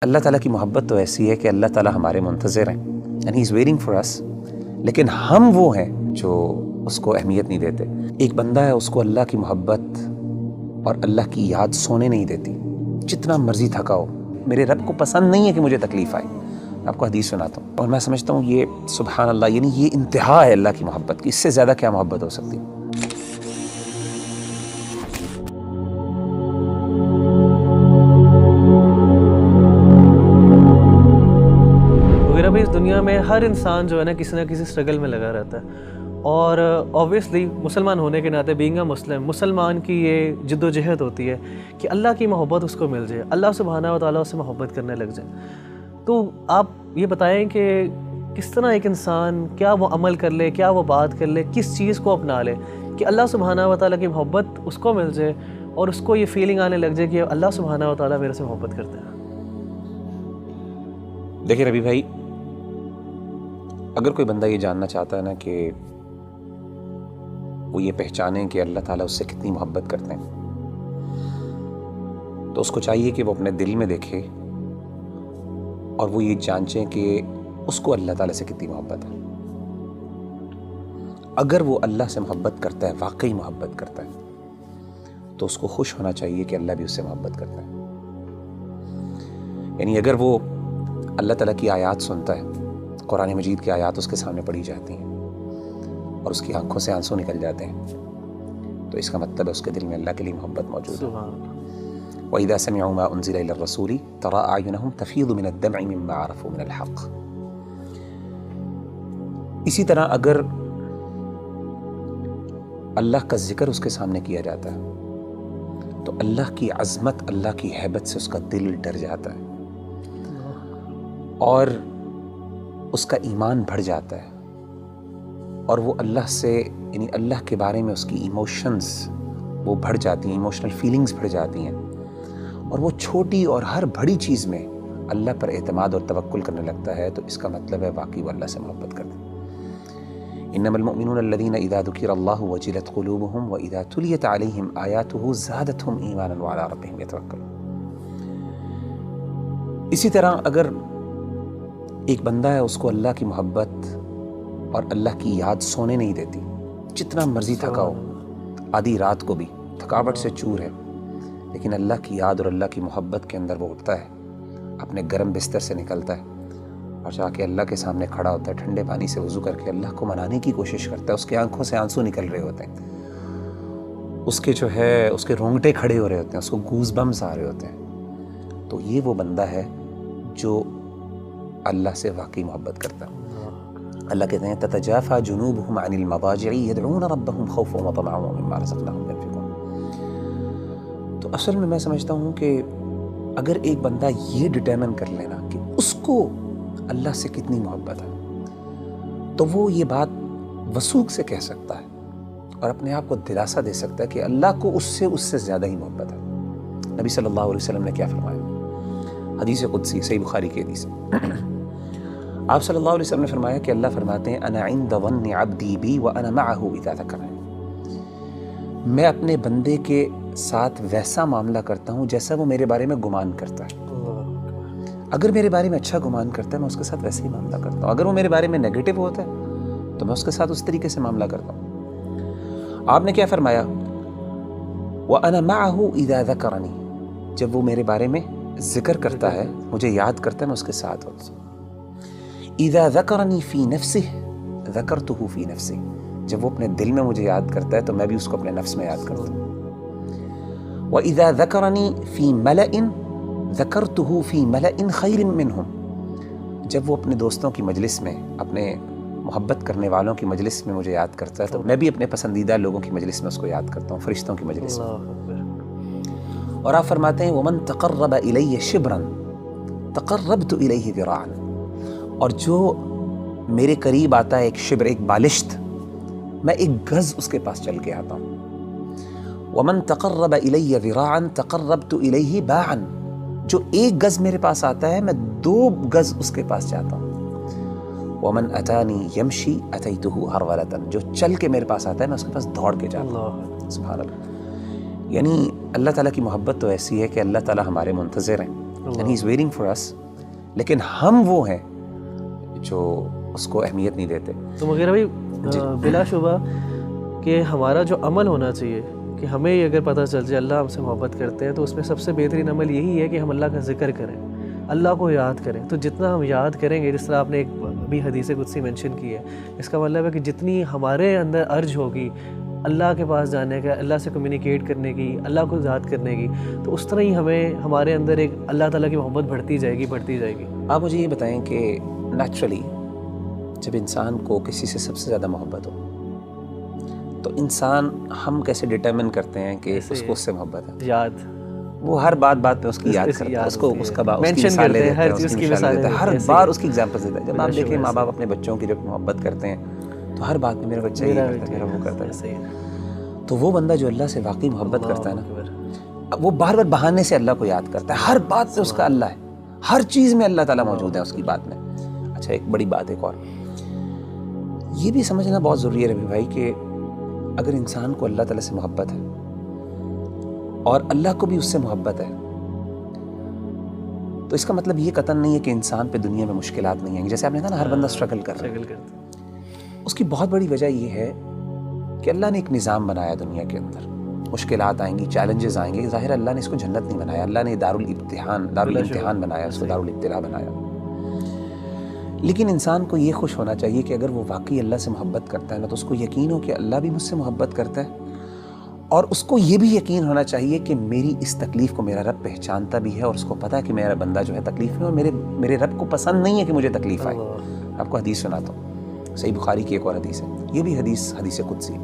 اللہ تعالیٰ کی محبت تو ایسی ہے کہ اللہ تعالیٰ ہمارے منتظر ہیں and he is waiting for us, لیکن ہم وہ ہیں جو اس کو اہمیت نہیں دیتے۔ ایک بندہ ہے، اس کو اللہ کی محبت اور اللہ کی یاد سونے نہیں دیتی، جتنا مرضی تھکا ہو۔ میرے رب کو پسند نہیں ہے کہ مجھے تکلیف آئے۔ آپ کو حدیث سناتا ہوں اور میں سمجھتا ہوں یہ سبحان اللہ، یعنی یہ انتہا ہے اللہ کی محبت کی، اس سے زیادہ کیا محبت ہو سکتی ہے؟ اس دنیا میں ہر انسان جو ہے نا کسی نہ کسی اسٹرگل میں لگا رہتا ہے، اور اوبویسلی مسلمان ہونے کے ناطے بینگ اے مسلمان کی یہ جد و جہد ہوتی ہے کہ اللہ کی محبت اس کو مل جائے، اللہ سبحانہ و تعالیٰ اس سے محبت کرنے لگ جائے۔ تو آپ یہ بتائیں کہ کس طرح ایک انسان کیا وہ عمل کر لے، کیا وہ بات کر لے، کس چیز کو اپنا لے کہ اللہ سبحانہ و تعالیٰ کی محبت اس کو مل جائے اور اس کو یہ فیلنگ آنے لگ جائے کہ اللہ سبحانہ و تعالیٰ میرے سے محبت کرتے ہیں۔ دیکھیں ربی بھائی، اگر کوئی بندہ یہ جاننا چاہتا ہے نا کہ وہ یہ پہچانے کہ اللہ تعالیٰ اس سے کتنی محبت کرتے ہیں، تو اس کو چاہیے کہ وہ اپنے دل میں دیکھے اور وہ یہ جانچیں کہ اس کو اللہ تعالیٰ سے کتنی محبت ہے۔ اگر وہ اللہ سے محبت کرتا ہے، واقعی محبت کرتا ہے، تو اس کو خوش ہونا چاہیے کہ اللہ بھی اس سے محبت کرتا ہے۔ یعنی اگر وہ اللہ تعالیٰ کی آیات سنتا ہے، قرآن مجید کی آیات اس کے سامنے پڑھی جاتی ہیں اور اس کی آنکھوں سے آنسو نکل جاتے ہیں، تو اس کا مطلب ہے اس کے دل میں اللہ کے لیے محبت موجود ہے۔ وَإِذَا سَمِعُوا مَا أُنزِلَ إِلَى الرَّسُولِ تَرَىٰ أَعْيُنَهُمْ تَفِيضُ مِنَ الدَّمْعِ مِمَّا عَرَفُوا مِنَ الْحَقِّ۔ اسی طرح اگر اللہ کا ذکر اس کے سامنے کیا جاتا ہے تو اللہ کی عظمت، اللہ کی ہیبت سے اس کا دل ڈر جاتا ہے اور اس کا ایمان بڑھ جاتا ہے، اور وہ اللہ سے، یعنی اللہ کے بارے میں اس کی ایموشنز وہ بڑھ جاتی ہیں، ایموشنل فیلنگز بڑھ جاتی ہیں، اور وہ چھوٹی اور ہر بڑی چیز میں اللہ پر اعتماد اور توکل کرنے لگتا ہے، تو اس کا مطلب ہے واقعی وہ اللہ سے محبت کرتے ہیں۔ انما المؤمنون الذين اذا ذكر الله وجلت قلوبهم واذا تليت عليهم آياته زادتهم ایمانا وعلى ربهم يتوکلون۔ اسی طرح اگر ایک بندہ ہے، اس کو اللہ کی محبت اور اللہ کی یاد سونے نہیں دیتی، جتنا مرضی تھکا ہو، آدھی رات کو بھی تھکاوٹ سے چور ہے، لیکن اللہ کی یاد اور اللہ کی محبت کے اندر وہ اٹھتا ہے، اپنے گرم بستر سے نکلتا ہے اور جا کے اللہ کے سامنے کھڑا ہوتا ہے، ٹھنڈے پانی سے وضو کر کے اللہ کو منانے کی کوشش کرتا ہے، اس کے آنکھوں سے آنسو نکل رہے ہوتے ہیں، اس کے جو ہے اس کے رونگٹے کھڑے ہو رہے ہوتے ہیں، اس کو گوز بمز آ رہے ہوتے ہیں، تو یہ وہ بندہ ہے جو اللہ سے واقعی محبت کرتا ہے۔ اللہ کہتے ہیں تتجافى جنوبهم عن المضاجع يدعون ربهم خوفا وطمعا ومما رزقناهم ينفقون۔ تو اصل میں سمجھتا ہوں کہ اگر ایک بندہ یہ ڈٹرمن کر لینا کہ اس کو اللہ سے کتنی محبت ہے، تو وہ یہ بات وثوق سے کہہ سکتا ہے اور اپنے آپ کو دلاسا دے سکتا ہے کہ اللہ کو اس سے زیادہ ہی محبت ہے۔ نبی صلی اللہ علیہ وسلم نے کیا فرمایا؟ حدیث قدسی، صحیح بخاری کی حدیث ہے۔ آپ صلی اللہ علیہ وسلم نے فرمایا کہ اللہ فرماتے ہیں انا عند ظن عبدی بی وانا معه اذا ذکرنی، میں اپنے بندے کے ساتھ ویسا معاملہ کرتا ہوں جیسا وہ میرے بارے میں گمان کرتا ہے۔ اگر میرے بارے میں اچھا گمان کرتا ہے میں اس کے ساتھ ویسے ہی معاملہ کرتا ہوں، اگر وہ میرے بارے میں نیگیٹو ہوتا ہے تو میں اس کے ساتھ اس طریقے سے معاملہ کرتا ہوں۔ آپ نے کیا فرمایا؟ وانا معه اذا ذکرنی، جب وہ میرے بارے میں ذکر کرتا ہے، مجھے یاد کرتا ہے، میں اس کے ساتھ ہوتا ہوں۔ اذا ذکرنی فی نفسہ ذکرتہ فی نفسی، جب وہ اپنے دل میں مجھے یاد کرتا ہے تو میں بھی اس کو اپنے نفس میں یاد کرتا ہوں۔ وَإِذَا ذَكَرَنِي فِي مَلَئٍ ذَكَرْتُهُ فِي مَلَئٍ خَيْرٍ مِّنْهُمْ، جب وہ اپنے دوستوں کی مجلس میں، اپنے محبت کرنے والوں کی مجلس میں مجھے یاد کرتا ہے تو میں بھی اپنے پسندیدہ لوگوں کی مجلس میں اس کو یاد کرتا ہوں، فرشتوں کی مجلس میں۔ اور آپ فرماتے ہیں وَمَن تَقَرَّبَ إِلَيَّ شِبْرًا تَقَرَّبْتُ إِلَيْهِ ذِرَاعًا، اور جو میرے قریب آتا ہے ایک شبر، ایک بالشت، میں ایک گز اس کے پاس چل کے آتا ہوں۔ وَمَن تَقَرَّبَ إِلَيَّ ذِرَاعًا تَقَرَّبْتُ إِلَيْهِ بَاعًا، جو ایک گز میرے پاس آتا ہے میں 2 گز اس کے پاس جاتا ہوں۔ وَمَن أَتَانِي يَمْشِي أَتَيْتُهُ هَرْوَلَةً، جو چل کے میرے پاس آتا ہے میں اس کے پاس دوڑ کے جاتا ہوں۔ سبحان اللہ۔ یعنی اللہ تعالیٰ کی محبت تو ایسی ہے کہ اللہ تعالیٰ ہمارے منتظر ہیں، and he's waiting for us. لیکن ہم وہ ہیں جو اس کو اہمیت نہیں دیتے. تو مغیرہ بھائی بلا شبہ کہ ہمارا جو عمل ہونا چاہیے کہ ہمیں یہ اگر پتہ چل جائے اللہ ہم سے محبت کرتے ہیں تو اس میں سب سے بہترین عمل یہی ہے کہ ہم اللہ کا ذکر کریں, اللہ کو یاد کریں. تو جتنا ہم یاد کریں گے, جس طرح آپ نے ایک بھی حدیث قدسی مینشن کی ہے, اس کا مطلب ہے کہ جتنی ہمارے اندر ارج ہوگی اللہ کے پاس جانے کا, اللہ سے کمیونیکیٹ کرنے کی, اللہ کو یاد کرنے کی, تو اس طرح ہی ہمارے اندر ایک اللہ تعالیٰ کی محبت بڑھتی جائے گی. آپ مجھے یہ بتائیں کہ نیچرلی جب انسان کو کسی سے سب سے زیادہ محبت ہو تو انسان ہم کیسے ڈٹرمن کرتے ہیں کہ اس کو اس سے محبت ہے؟ یاد, وہ ہر بات پہ اس کی یاد کرتا ہے, اس کو اس کا مینشن کرتے ہیں, ہر چیز کی مثالیں دیتے ہیں, ہر بار اس کی ایگزامپل دیتا ہے. جب آپ دیکھیں ماں باپ اپنے بچوں کی جب محبت کرتے ہیں تو ہر بات میں میرا بچہ یہ کرتا ہے, میرا وہ کرتا ہے. تو وہ بندہ جو اللہ سے واقعی محبت کرتا ہے نا, وہ بار بار بہانے سے اللہ کو یاد کرتا ہے. ہر بات پہ اس کا اللہ ہے, ہر چیز میں اللہ تعالیٰ موجود ہے اس کی بات میں. اچھا ایک بڑی بات ایک اور یہ بھی سمجھنا بہت ضروری ہے ربی بھائی کہ اگر انسان کو اللہ تعالیٰ سے محبت ہے اور اللہ کو بھی اس سے محبت ہے تو اس کا مطلب یہ قطعاً نہیں ہے کہ انسان پہ دنیا میں مشکلات نہیں ہیں. جیسے آپ نے کہا نا ہر بندہ اسٹرگل کر رہا ہے, اس کی بہت بڑی وجہ یہ ہے کہ اللہ نے ایک نظام بنایا دنیا کے اندر. مشکلات آئیں گی, چیلنجز آئیں گے, ظاہر اللہ نے اس کو جنت نہیں بنایا, اللہ نے دارالامتحان بنایا, اس کو دارالابتلاء بنایا. لیکن انسان کو یہ خوش ہونا چاہیے کہ اگر وہ واقعی اللہ سے محبت کرتا ہے نا تو اس کو یقین ہو کہ اللہ بھی مجھ سے محبت کرتا ہے, اور اس کو یہ بھی یقین ہونا چاہیے کہ میری اس تکلیف کو میرا رب پہچانتا بھی ہے, اور اس کو پتہ ہے کہ میرا بندہ جو ہے تکلیف میں, اور میرے رب کو پسند نہیں ہے کہ مجھے تکلیف آئے. آپ کو حدیث سناتا ہوں, صحیح بخاری کی ایک اور حدیث ہے, یہ بھی حدیث قدسی.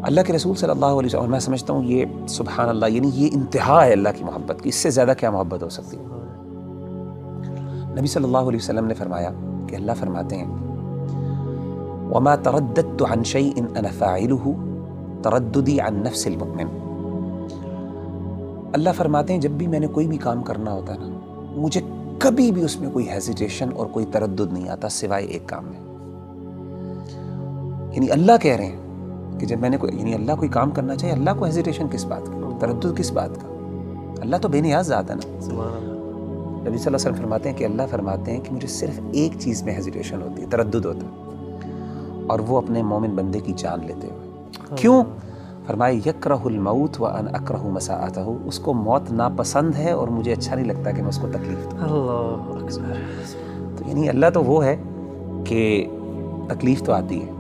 اللہ کے رسول صلی اللہ علیہ وسلم, اور میں سمجھتا ہوں یہ سبحان اللہ, یعنی یہ انتہا ہے اللہ کی محبت کی, اس سے زیادہ کیا محبت ہو سکتی ہے. نبی صلی اللہ علیہ وسلم نے فرمایا کہ اللہ فرماتے ہیں وَمَا تَرَدَّدْتُ عَنْ شَيْءٍ أَنَا فَاعِلُهُ تَرَدُّدِي عَنْ نَفْسِ الْمُؤْمِنِ. اللہ فرماتے ہیں جب بھی میں نے کوئی بھی کام کرنا ہوتا ہے نا, مجھے کبھی بھی اس میں کوئی ہیزیٹیشن اور کوئی تردد نہیں آتا سوائے ایک کام میں. یعنی اللہ کہہ رہے ہیں کہ جب میں نے یعنی اللہ کوئی کام کرنا چاہیے, اللہ کو ہیزیٹیشن کس بات کا, تردد کس بات کا؟ اللہ تو بے نیاز ذات ہے نا. سبحان اللہ. نبی صلی اللہ علیہ وسلم فرماتے ہیں کہ اللہ فرماتے ہیں کہ مجھے صرف ایک چیز میں ہیزیٹیشن ہوتی ہے, تردد ہوتا ہے, اور وہ اپنے مومن بندے کی جان لیتے ہوئے. کیوں؟ فرمائے یکرہ الموت وانا اکرہ مساءتہ, اس کو موت ناپسند ہے اور مجھے اچھا نہیں لگتا کہ میں اس کو تکلیف دوں. اللہ اکبر. تو یعنی اللہ تو وہ ہے کہ تکلیف تو آتی ہے,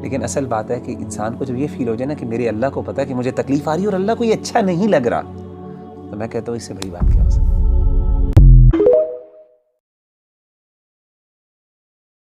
لیکن اصل بات ہے کہ انسان کو جب یہ فیل ہو جائے نا کہ میرے اللہ کو پتہ ہے کہ مجھے تکلیف آ رہی ہے اور اللہ کو یہ اچھا نہیں لگ رہا, تو میں کہتا ہوں اس سے بڑی بات کیا ہو سکتی ہے.